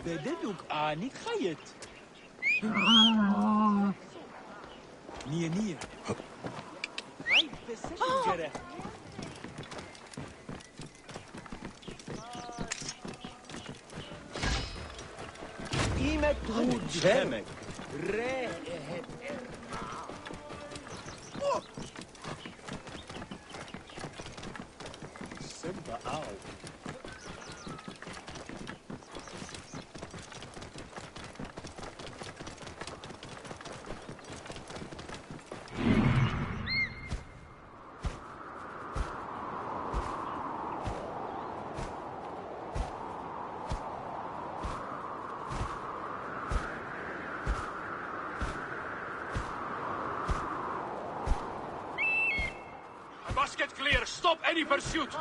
بددك آنك خيط. نية عيب بسشن جرى. قيمة هود جامك رائحة سبا أو Basket clear. Stop any pursuit.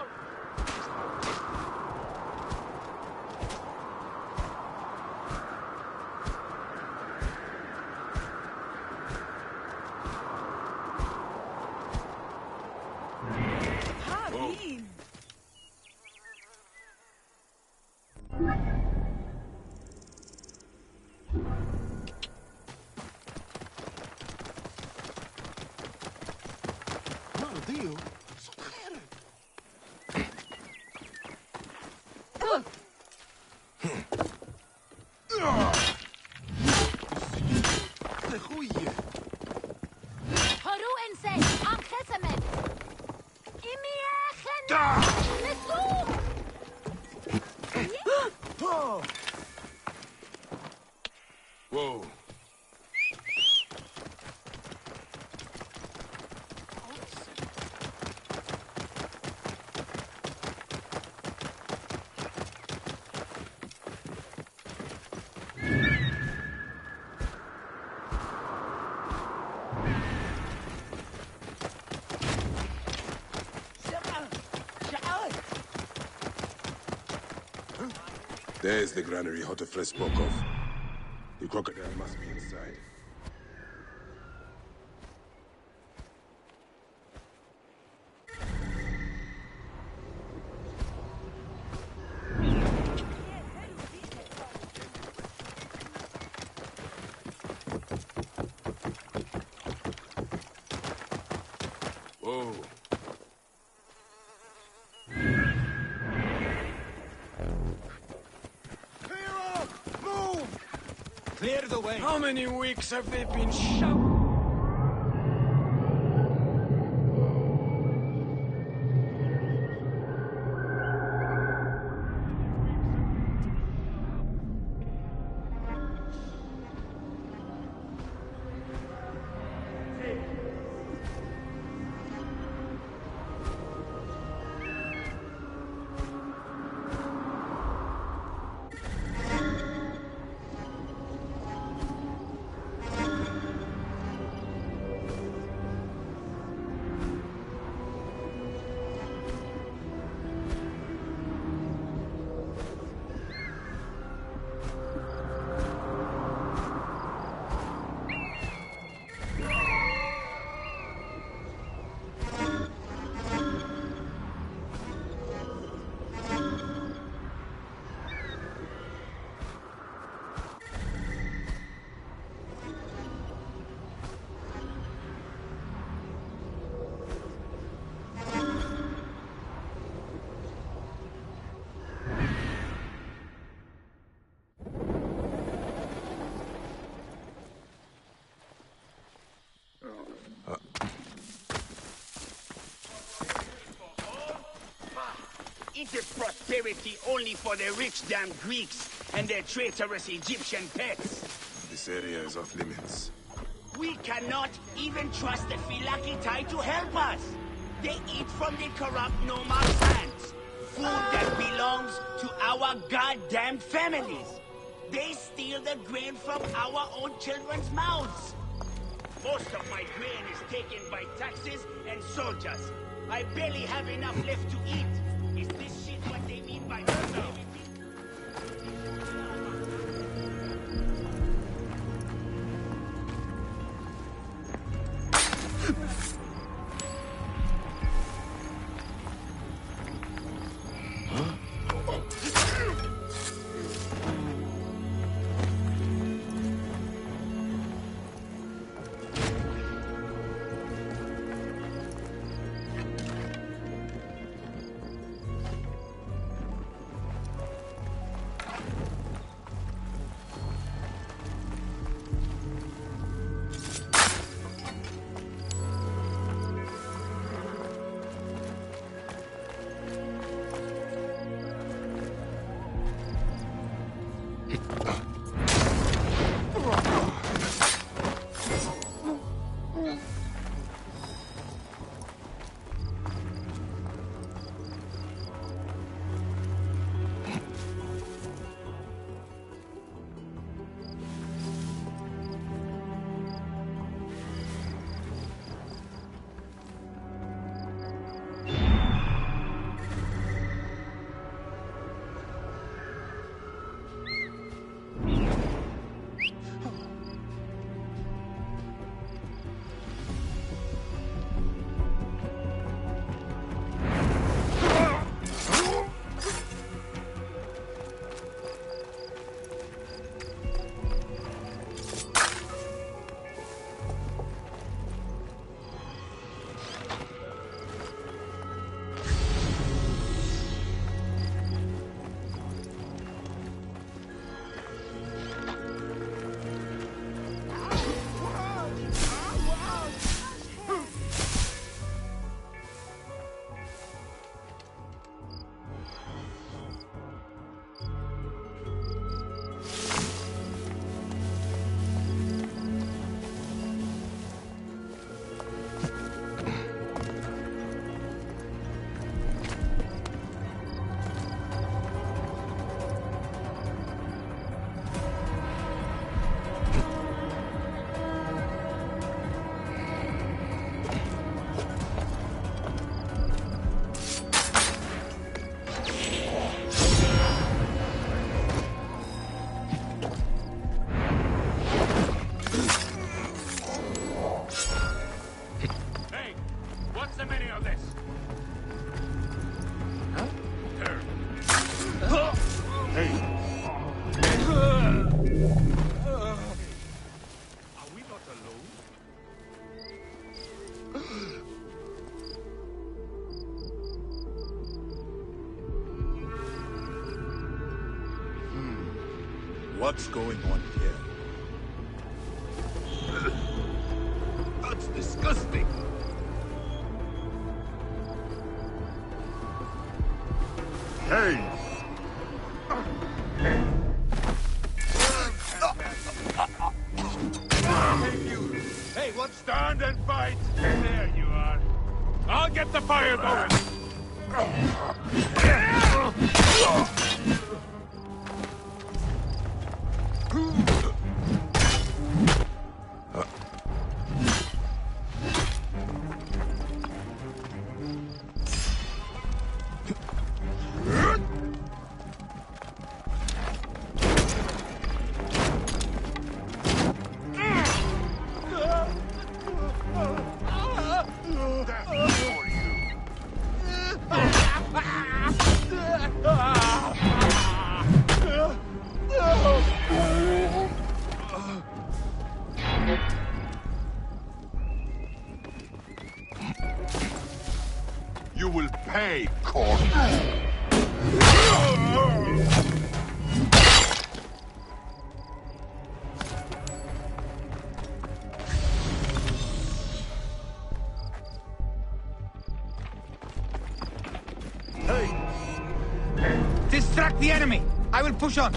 Whoa. There's the granary Hotefres spoke of. The crocodile must be inside. Whoa. Clear the way. How many weeks have they been shut? It is prosperity only for the rich damn Greeks and their traitorous Egyptian pets. This area is off limits. We cannot even trust the Phylakitai to help us. They eat from the corrupt nomads' hands. Food that belongs to our goddamn families. They steal the grain from our own children's mouths. Most of my grain is taken by taxes and soldiers. I barely have enough left to eat. Is this shit what they mean by prosperity? What's going on here? That's disgusting. Hey! Hey, what's Stand and fight! There you are. I'll get the fire going. You will pay, Corp. Distract the enemy! I will push on!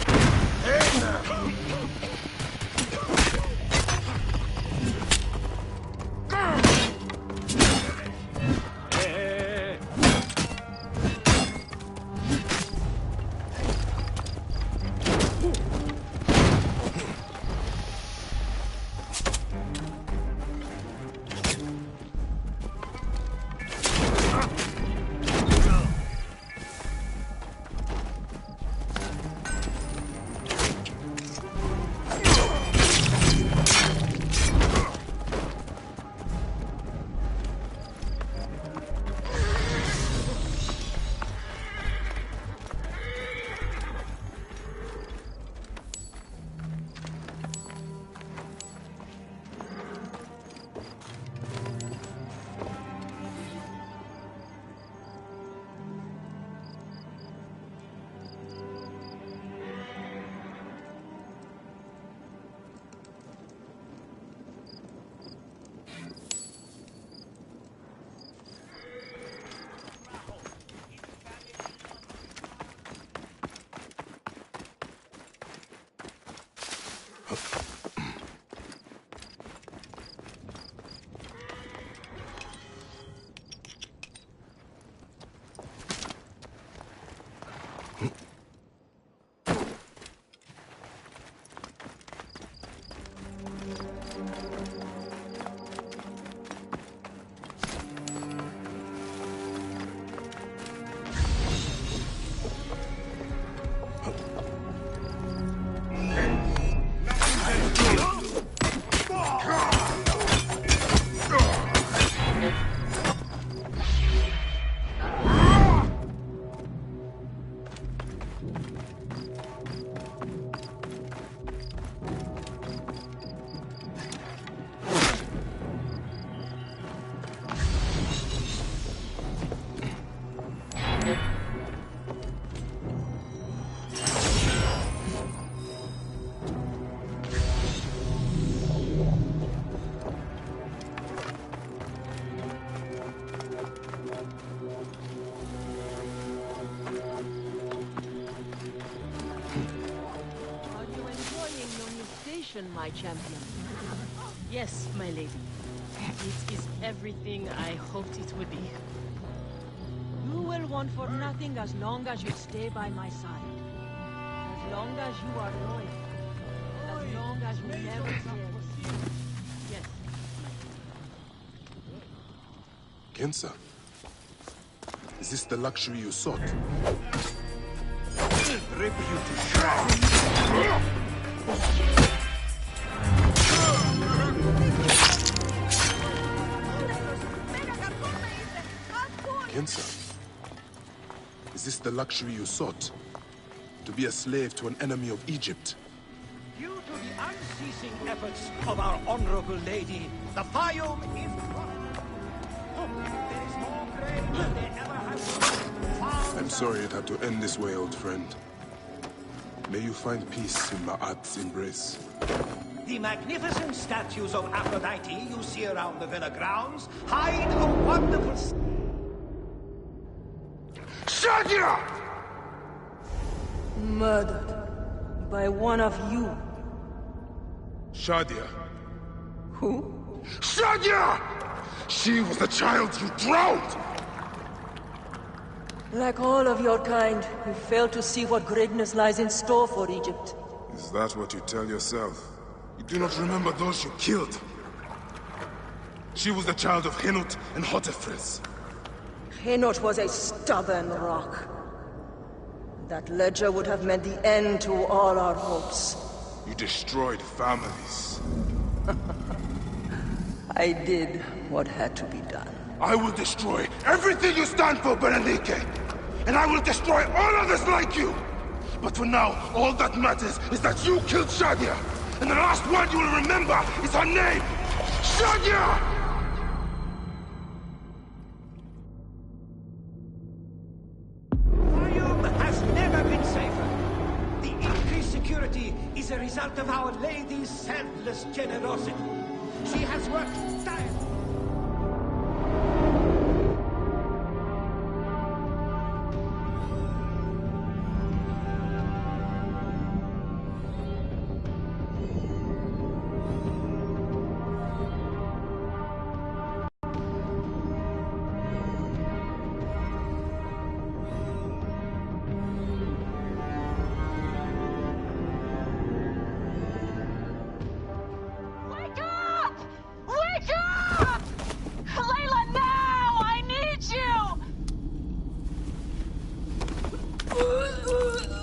My champion. Yes, my lady. It is everything I hoped it would be. You will want for nothing as long as you stay by my side. As long as you are loyal. As long as you never fear. Yes, my lady. Kensa, is this the luxury you sought? Rip you to shreds! Kensa, is this the luxury you sought? To be a slave to an enemy of Egypt? Due to the unceasing efforts of our honorable lady, the Fayum is there is more grain than there ever has been. I'm sorry it had to end this way, old friend. May you find peace in Ma'at's embrace. The magnificent statues of Aphrodite you see around the villa grounds hide a wonderful... Shadia! Murdered by one of you. Shadia. Who? Shadia! She was the child you drowned! Like all of your kind, you fail to see what greatness lies in store for Egypt. Is that what you tell yourself? You do not remember those you killed. She was the child of Henut and Hotefres. Henot was a stubborn rock. That ledger would have meant the end to all our hopes. You destroyed families. I did what had to be done. I will destroy everything you stand for, Berenike! And I will destroy all others like you! But for now, all that matters is that you killed Shadia! And the last one you will remember is her name! Shadia! Fayum has never been safer. The increased security is a result of Our Lady's selfless generosity. She has worked tirelessly.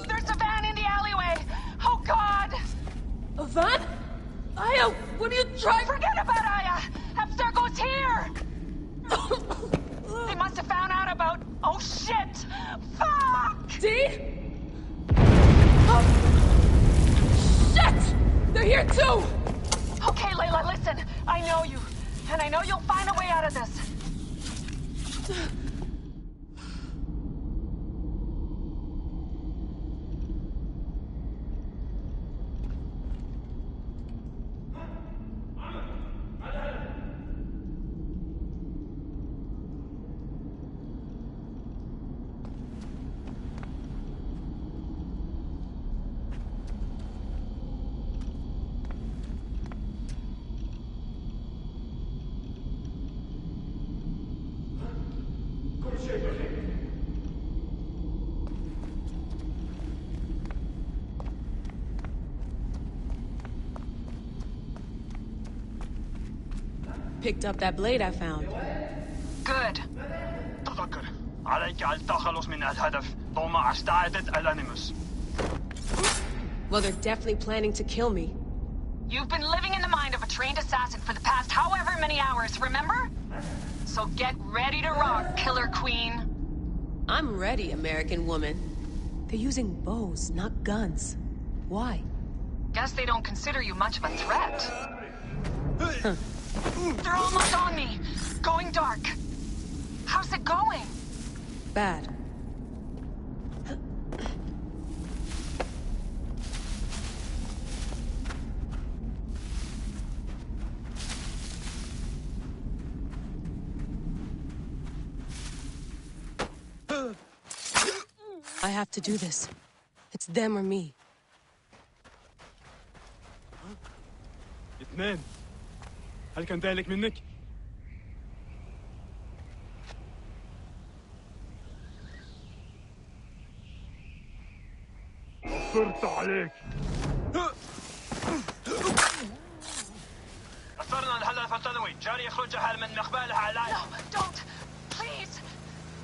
There's a van in the alleyway! Oh, God! A van? Aya, what are you trying... Forget about Aya! Abstergo's here! They must have found out about... Oh, shit! Fuck! Dee? Oh. Shit! They're here too! Okay, Layla, listen. I know you. And I know you'll find a way out of this. Picked up that blade I found. Good. تذكر عليك التخلص من الهدف طالما استعدت الانيموس. Well, they're definitely planning to kill me. You've been living in the mind of a trained assassin for the past however many hours, remember? So get ready to rock, Killer Queen. I'm ready, American woman. They're using bows, not guns. Why? Guess they don't consider you much of a threat. They're almost on me. Going dark. How's it going? Bad. I have to do this. It's them or me. اثنين. هل كان ذلك منك؟ وفرت عليك. أثرنا الهدف الثانوي، جاري يخرج حال من مقبالها على. No, don't! Please!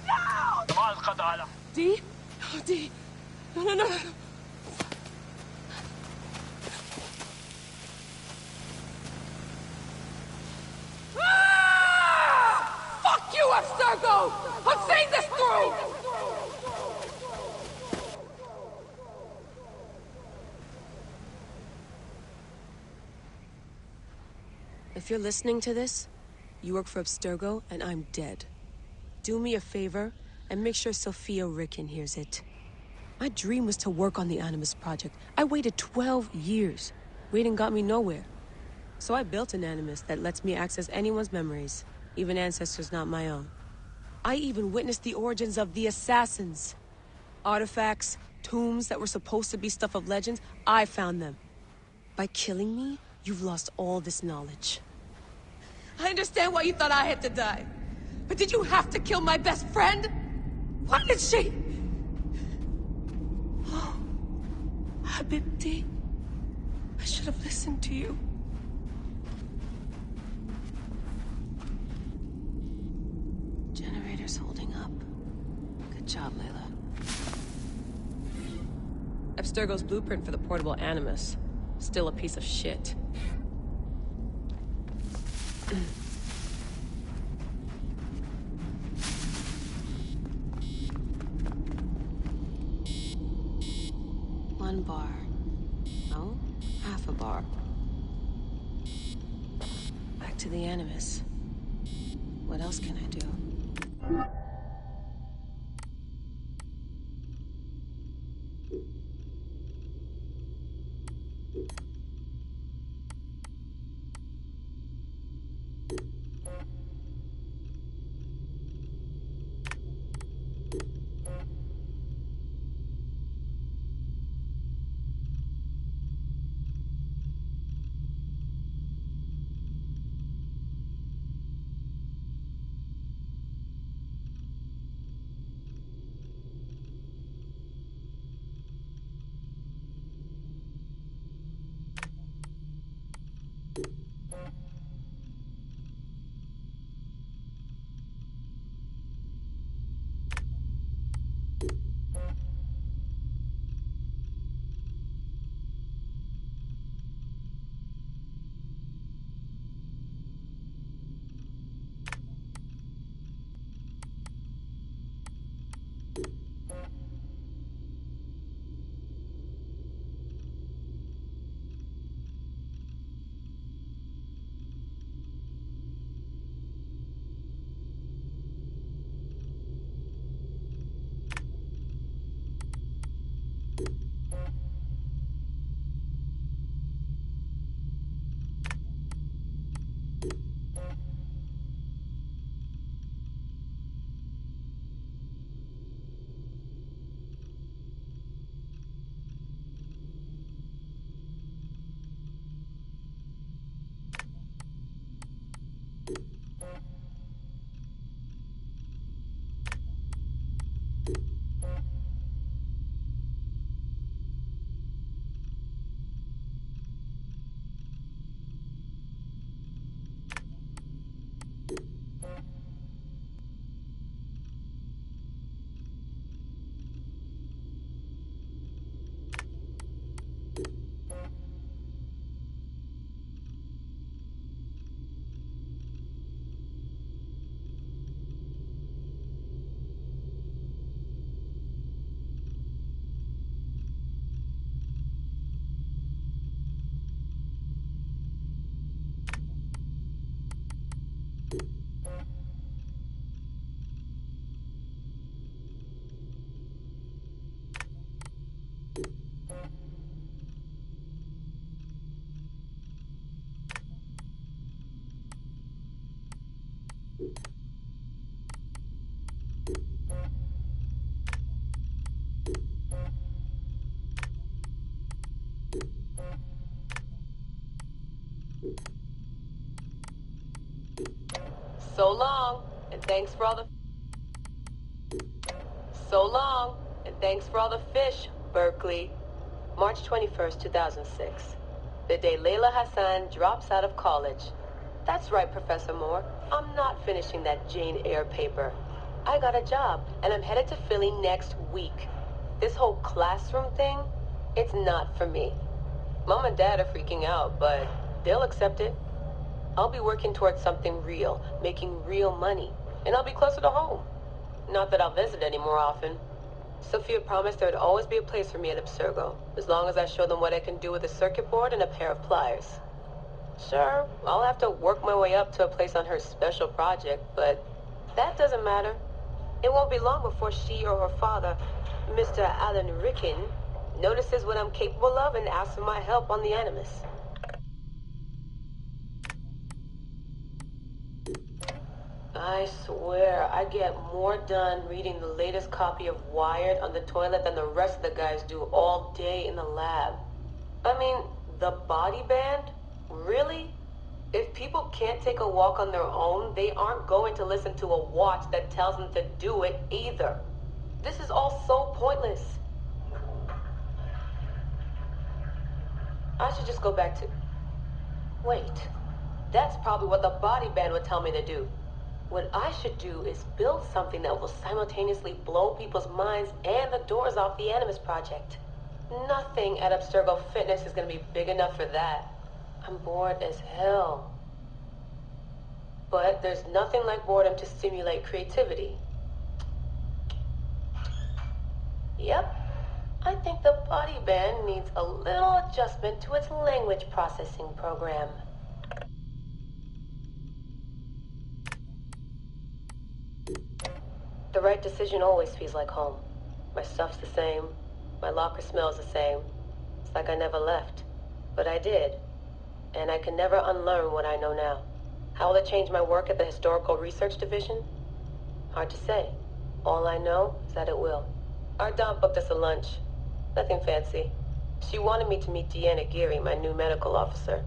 No! ما القضاء على. Dee? Oh, Dee. No. Fuck you, Abstergo! I'm seeing this through! If you're listening to this, you work for Abstergo, and I'm dead. Do me a favor, and make sure Sophia Ricken hears it. My dream was to work on the Animus Project. I waited 12 years. Waiting got me nowhere. So I built an Animus that lets me access anyone's memories, even ancestors not my own. I even witnessed the origins of the Assassins. Artifacts, tombs that were supposed to be stuff of legends, I found them. By killing me, you've lost all this knowledge. I understand why you thought I had to die. But did you have to kill my best friend? Why did she? Oh, Habibti. I should have listened to you. Generator's holding up. Good job, Layla. Abstergo's blueprint for the portable Animus. Still a piece of shit. One bar. No, half a bar. Back to the Animus. What else can I do? So long, and thanks for all the... So long, and thanks for all the fish, Berkeley. March 21st, 2006. The day Layla Hassan drops out of college. That's right, Professor Moore. I'm not finishing that Jane Eyre paper. I got a job, and I'm headed to Philly next week. This whole classroom thing, it's not for me. Mom and Dad are freaking out, but they'll accept it. I'll be working towards something real, making real money, and I'll be closer to home. Not that I'll visit any more often. Sophia promised there would always be a place for me at Abstergo, as long as I show them what I can do with a circuit board and a pair of pliers. Sure, I'll have to work my way up to a place on her special project, but that doesn't matter. It won't be long before she or her father... Mr. Alan Ricken notices what I'm capable of and asks for my help on the Animus. I swear, I get more done reading the latest copy of Wired on the toilet than the rest of the guys do all day in the lab. I mean, the body band? Really? If people can't take a walk on their own, they aren't going to listen to a watch that tells them to do it either. This is all so pointless. I should just go back to... Wait. That's probably what the body band would tell me to do. What I should do is build something that will simultaneously blow people's minds and the doors off the Animus Project. Nothing at Abstergo Fitness is going to be big enough for that. I'm bored as hell. But there's nothing like boredom to stimulate creativity. Yep. I think the body band needs a little adjustment to its language processing program. The right decision always feels like home. My stuff's the same. My locker smells the same. It's like I never left. But I did. And I can never unlearn what I know now. How will it change my work at the Historical Research Division? Hard to say. All I know is that it will. Our Dom booked us a lunch. Nothing fancy. She wanted me to meet Deanna Geary, my new medical officer.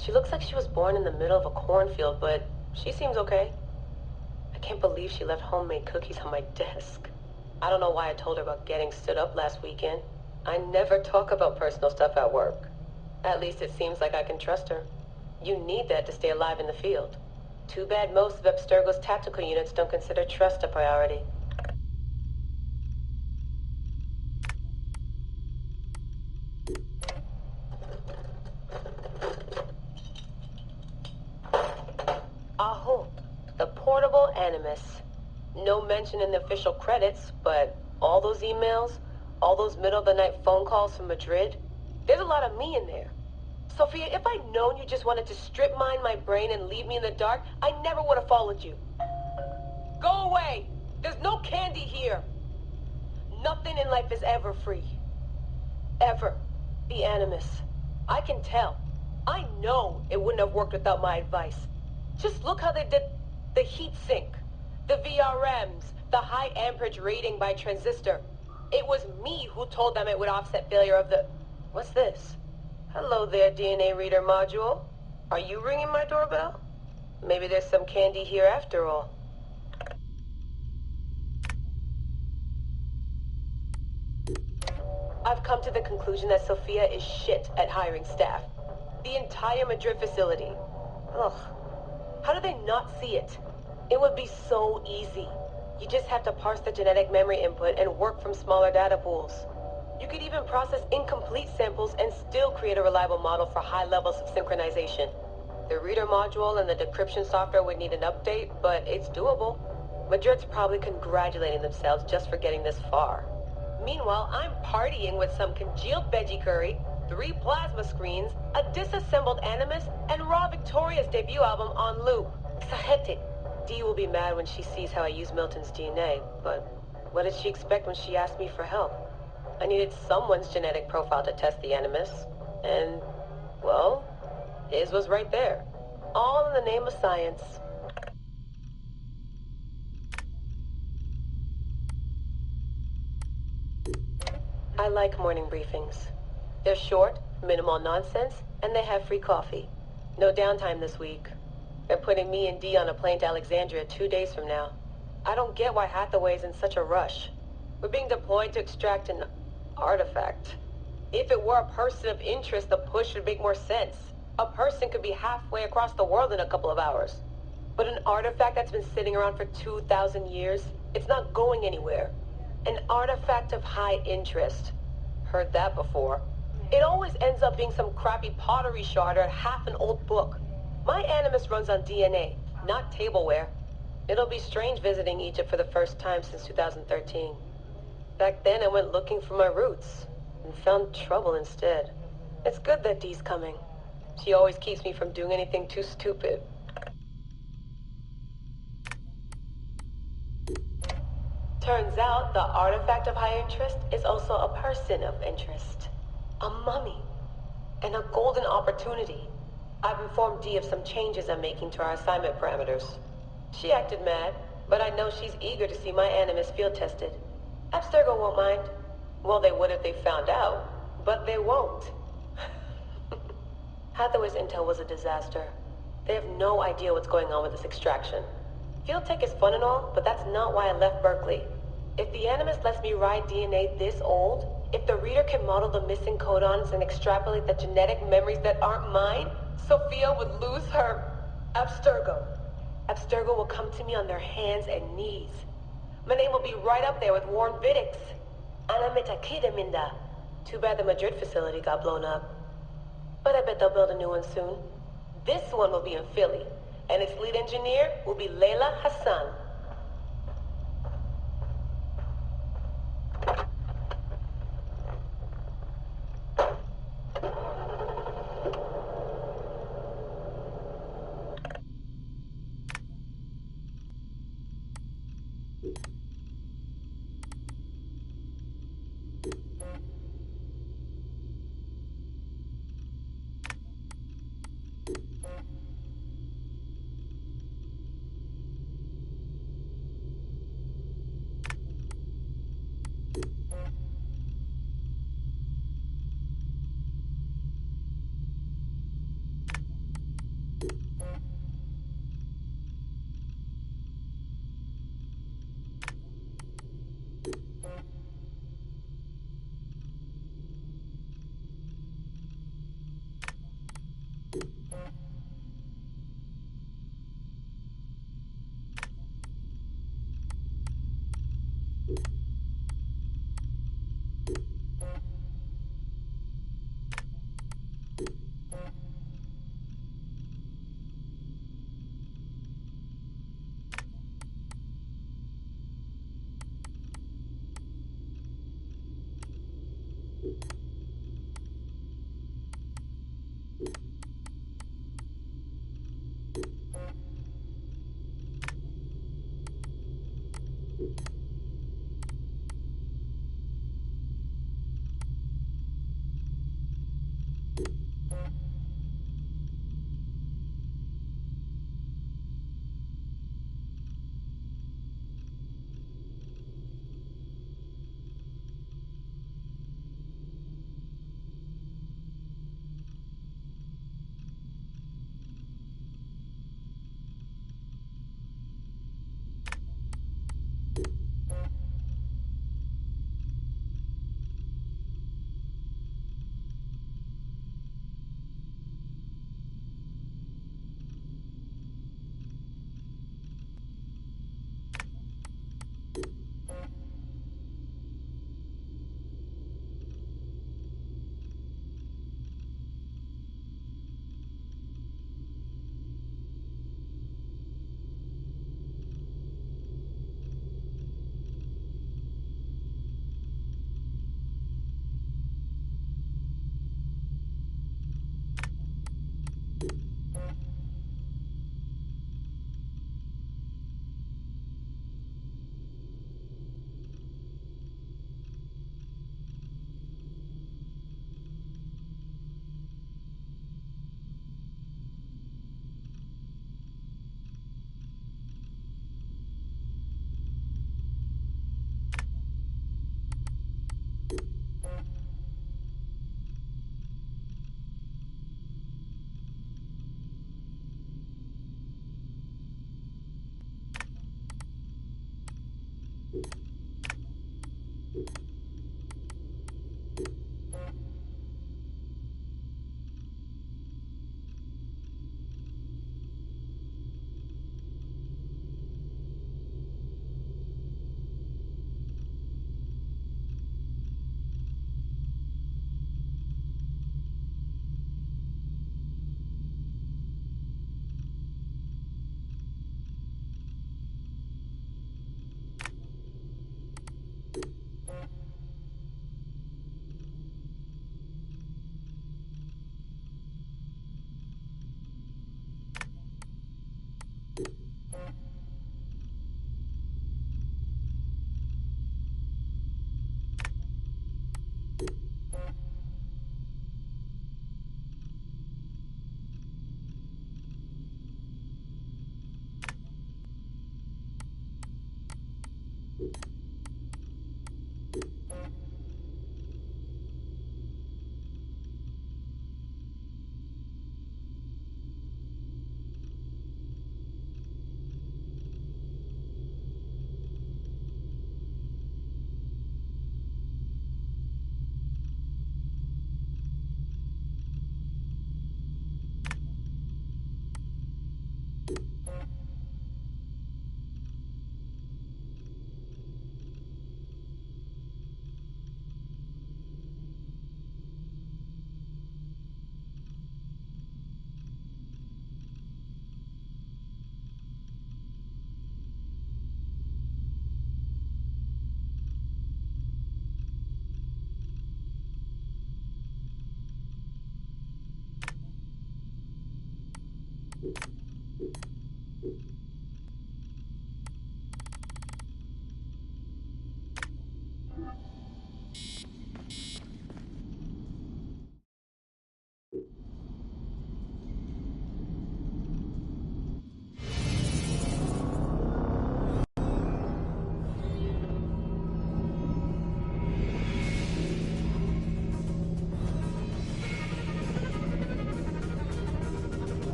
She looks like she was born in the middle of a cornfield, but she seems okay. I can't believe she left homemade cookies on my desk. I don't know why I told her about getting stood up last weekend. I never talk about personal stuff at work. At least it seems like I can trust her. You need that to stay alive in the field. Too bad most of Abstergo's tactical units don't consider trust a priority. Aho, the portable Animus. No mention in the official credits, but all those emails, all those middle-of-the-night phone calls from Madrid, there's a lot of me in there. Sophia, if I'd known you just wanted to strip mine my brain and leave me in the dark, I never would have followed you. Go away! There's no candy here! Nothing in life is ever free. Ever. The Animus. I can tell. I know it wouldn't have worked without my advice. Just look how they did the heat sink, the VRMs, the high amperage rating by transistor. It was me who told them it would offset failure of the... What's this? Hello there, DNA reader module. Are you ringing my doorbell? Maybe there's some candy here after all. I've come to the conclusion that Sophia is shit at hiring staff. The entire Madrid facility. Ugh. How do they not see it? It would be so easy. You just have to parse the genetic memory input and work from smaller data pools. You could even process incomplete samples and still create a reliable model for high levels of synchronization. The reader module and the decryption software would need an update, but it's doable. Madrid's probably congratulating themselves just for getting this far. Meanwhile, I'm partying with some congealed veggie curry, 3 plasma screens, a disassembled Animus, and Raw Victoria's debut album on loop. Exagete. Dee will be mad when she sees how I use Milton's DNA, but what did she expect when she asked me for help? I needed someone's genetic profile to test the Animus, and, well, his was right there. All in the name of science. I like morning briefings. They're short, minimal nonsense, and they have free coffee. No downtime this week. They're putting me and Dee on a plane to Alexandria 2 days from now. I don't get why Hathaway's in such a rush. We're being deployed to extract an artifact. If it were a person of interest, the push would make more sense. A person could be halfway across the world in a couple of hours. But an artifact that's been sitting around for 2,000 years, it's not going anywhere. An artifact of high interest. Heard that before. It always ends up being some crappy pottery shard or half an old book. My Animus runs on DNA, not tableware. It'll be strange visiting Egypt for the first time since 2013. Back then, I went looking for my roots, and found trouble instead. It's good that Dee's coming. She always keeps me from doing anything too stupid. Turns out the artifact of high interest is also a person of interest. A mummy. And a golden opportunity. I've informed Dee of some changes I'm making to our assignment parameters. She acted mad, but I know she's eager to see my Animus field tested. Abstergo won't mind. Well, they would if they found out, but they won't. Hathaway's intel was a disaster. They have no idea what's going on with this extraction. Field tech is fun and all, but that's not why I left Berkeley. If the Animus lets me ride DNA this old, if the reader can model the missing codons and extrapolate the genetic memories that aren't mine, Sophia would lose her Abstergo. Abstergo will come to me on their hands and knees. My name will be right up there with Warren Vidick's. Ana Metakida Minda. Too bad the Madrid facility got blown up. But I bet they'll build a new one soon. This one will be in Philly, and its lead engineer will be Layla Hassan.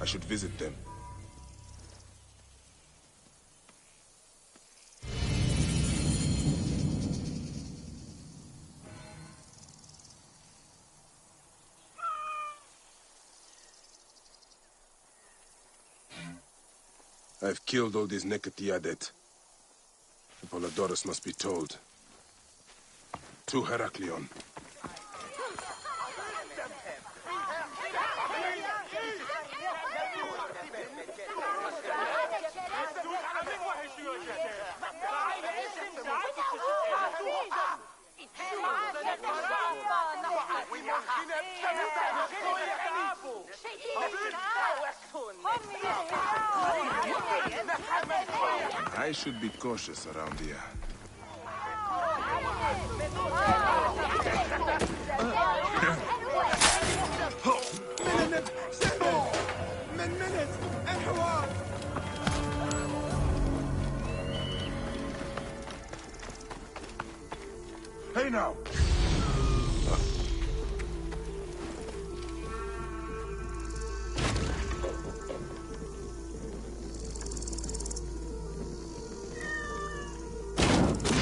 I should visit them. I've killed all these Nekatiadet. Apollodorus must be told. To Heraklion. I should be cautious around here. Hey now!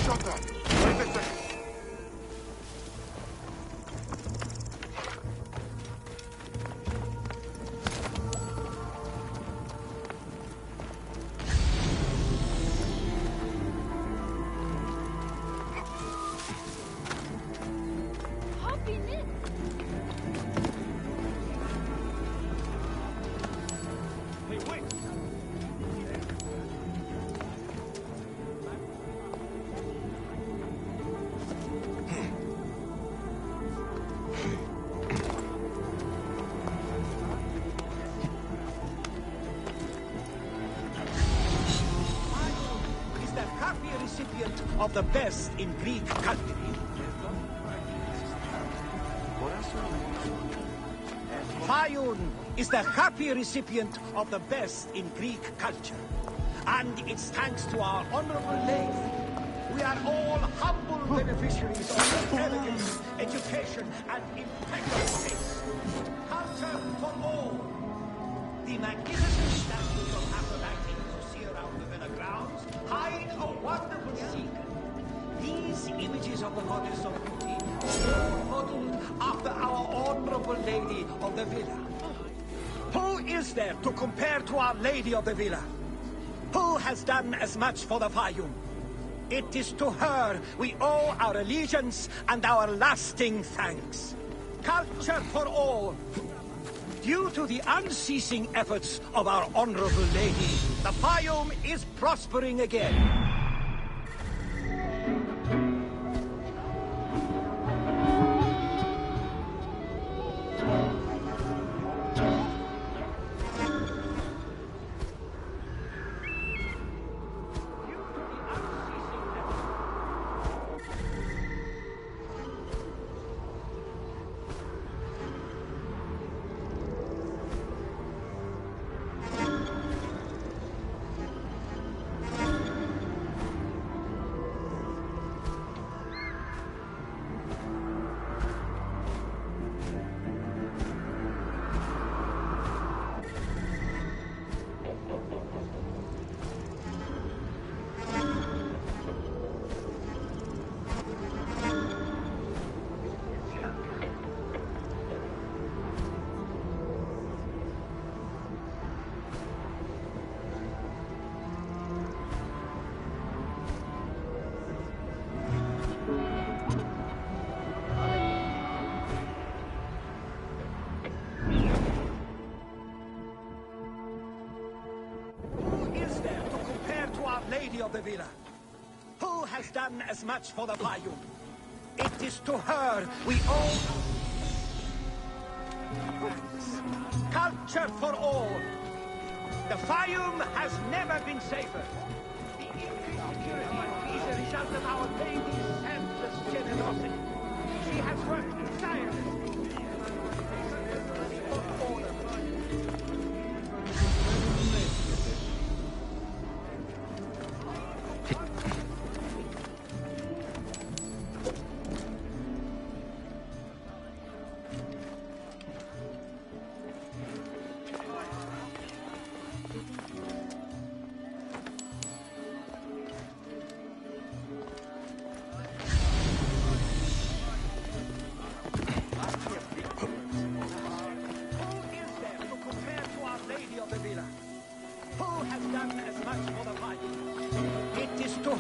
Shut that! Wait a second! Of the best in Greek culture. Fayun is the happy recipient of the best in Greek culture. And it's thanks to our honorable lady. We are all humble beneficiaries of intelligence, education, and impeccable taste. Culture for all. The magnificent statues of Aphrodite you see around the villa grounds hide a wonderful secret. These images of the goddess of beauty are modeled after our honorable lady of the villa. Who is there to compare to our lady of the villa? Who has done as much for the Fayum? It is to her we owe our allegiance and our lasting thanks. Culture for all. Due to the unceasing efforts of our honorable lady, the Fayum is prospering again. Lady of the villa. Who has done as much for the Fayum? It is to her we owe culture for all. The Fayum has never been safer. The increased security is a result of our lady's selfless generosity. She has worked tirelessly for order.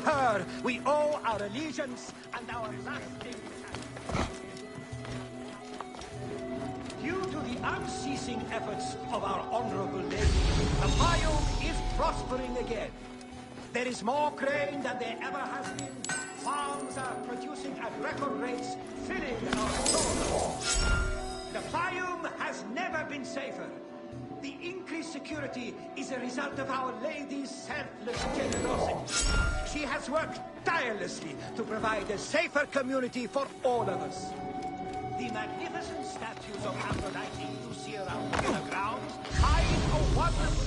her we owe our allegiance and our lasting Due to the unceasing efforts of our honorable lady, the biome is prospering again. There is more grain than there ever has been. Farms are producing at record rates, filling our stores. The biome has never been safer. The increased security is a result of Our Lady's selfless generosity. She has worked tirelessly to provide a safer community for all of us. The magnificent statues of Aphrodite you see around the grounds hide a wonderful...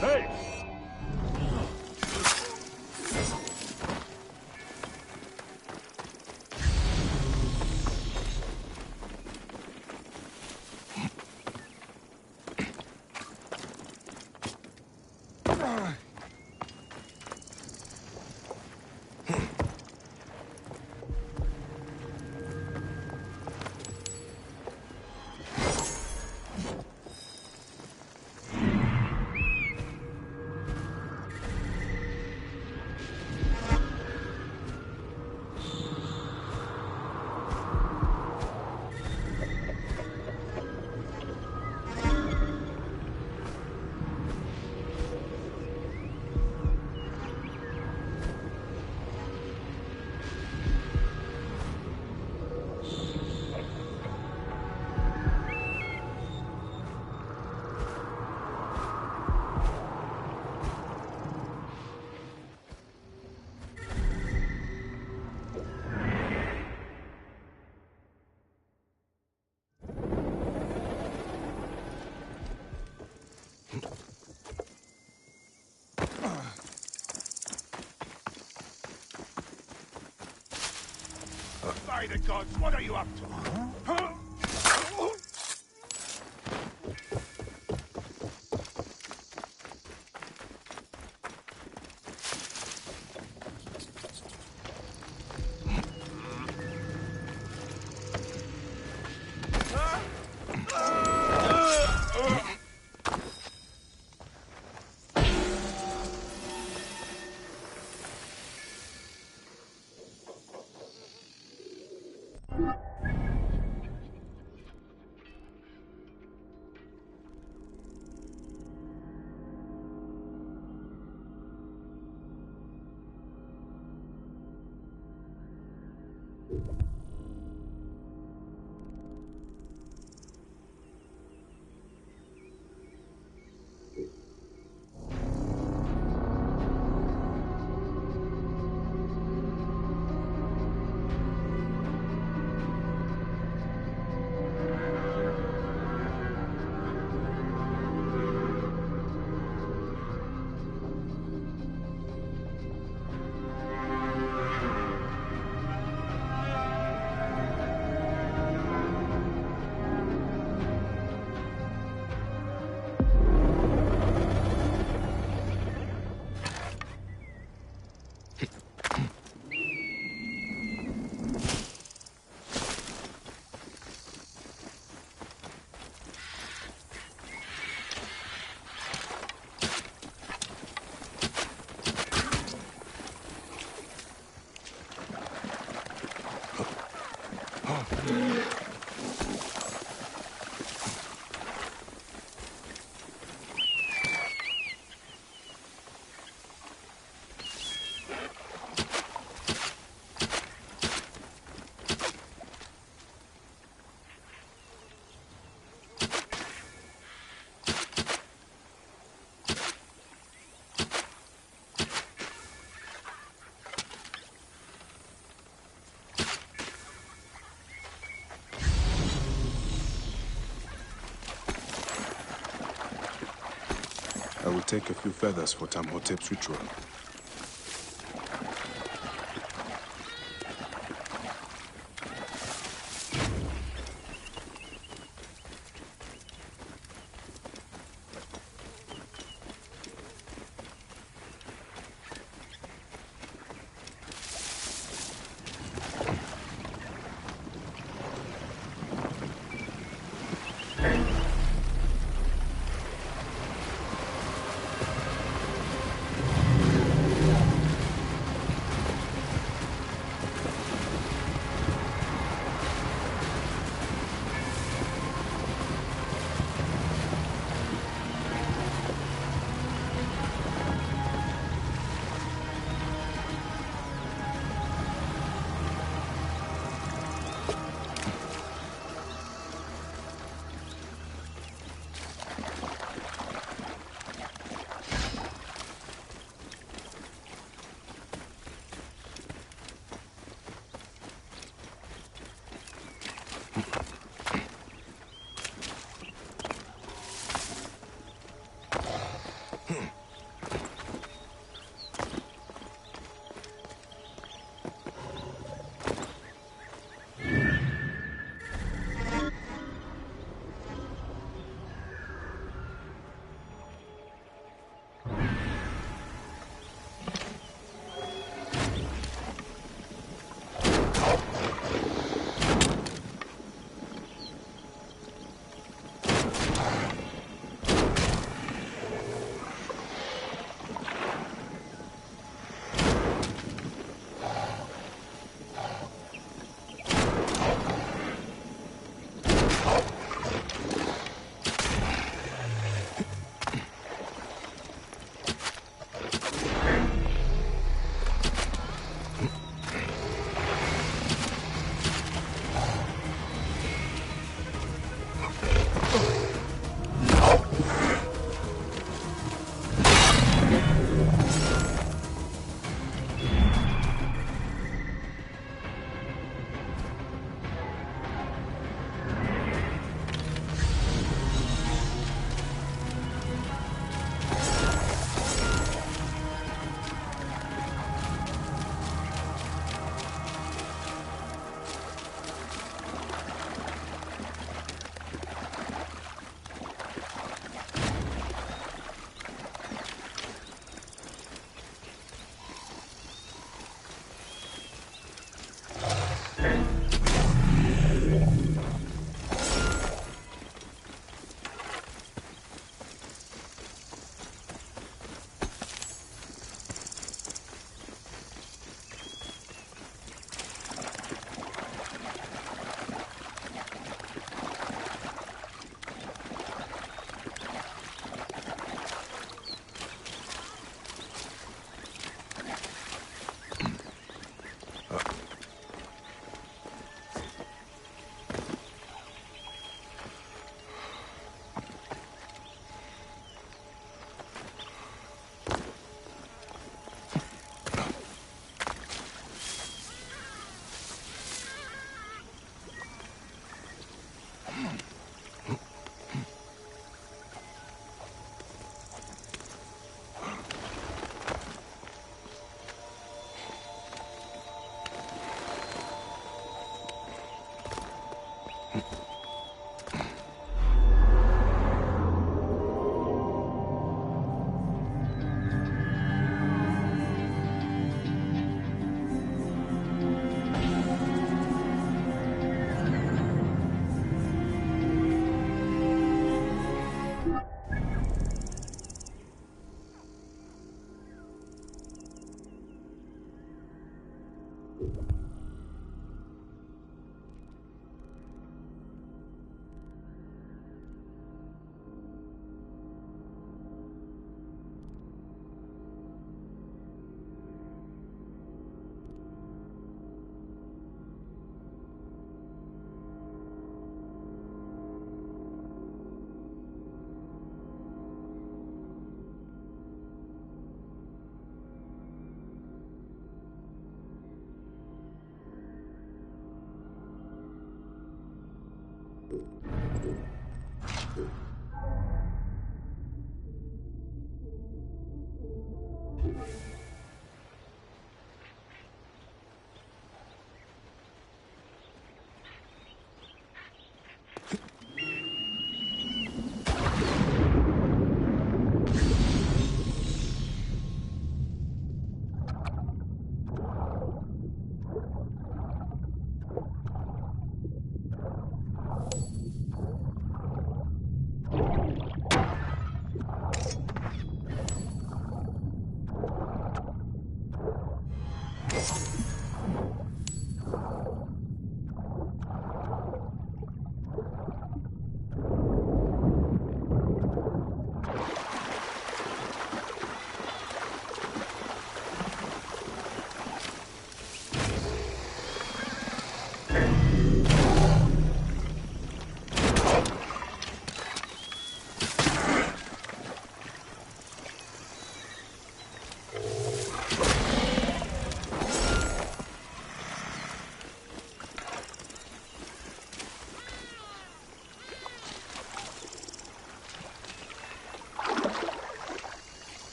Hey! By the gods, what are you up to? Huh? I will take a few feathers for Tamhotep's ritual.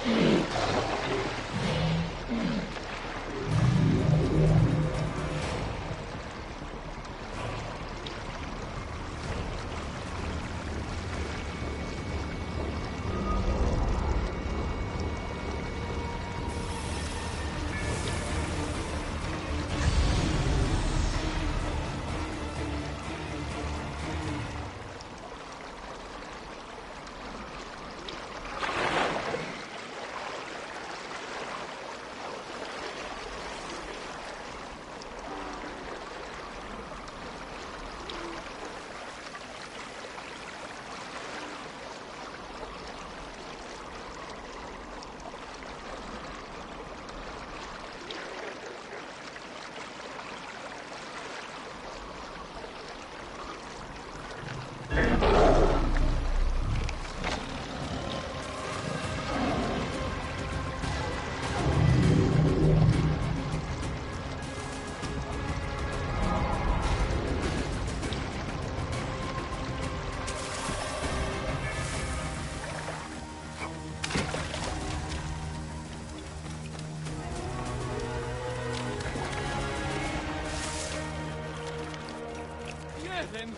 Mm. Ken.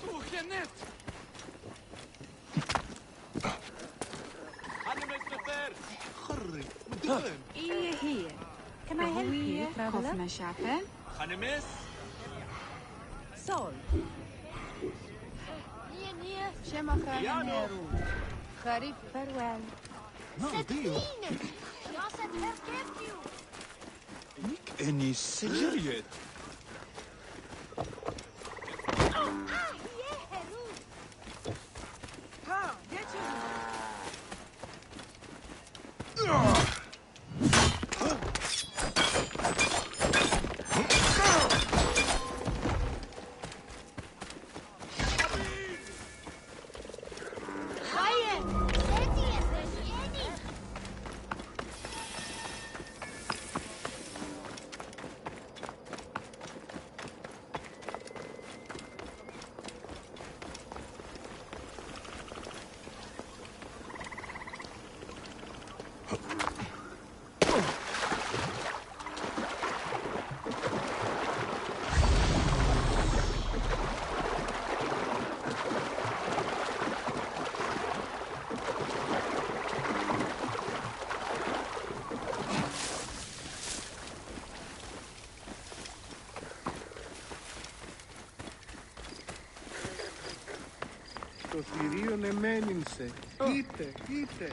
Oh, Janet. إيه هي. Can I help you, traveler? Hanemes. Sol. شمخة نيرو. خريف فروال. Any cigarette? Ha, get you. Το θηρίον εμένυνσε. Είτε, είτε.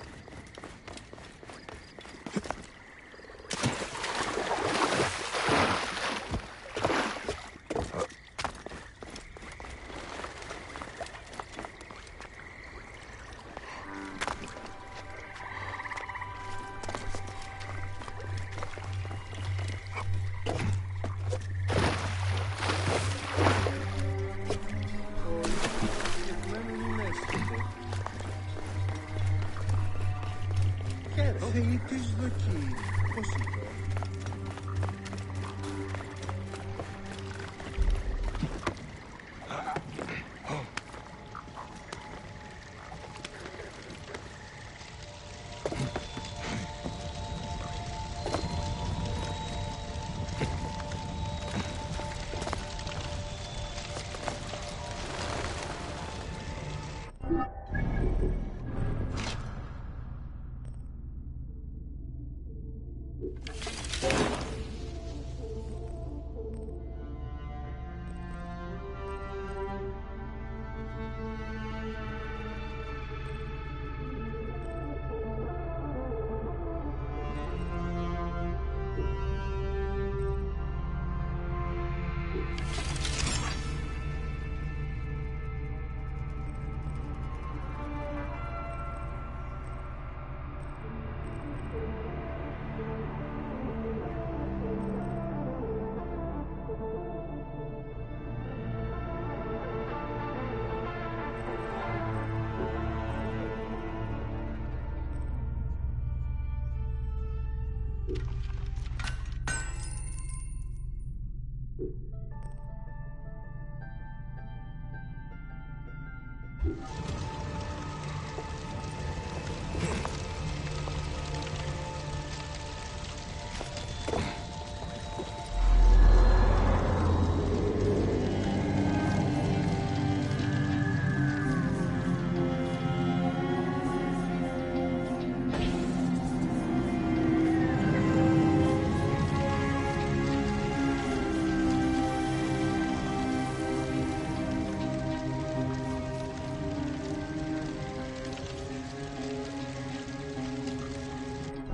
Θεή της δοκή. Πώς είπε.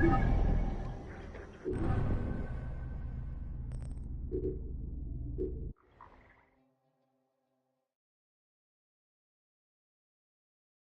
You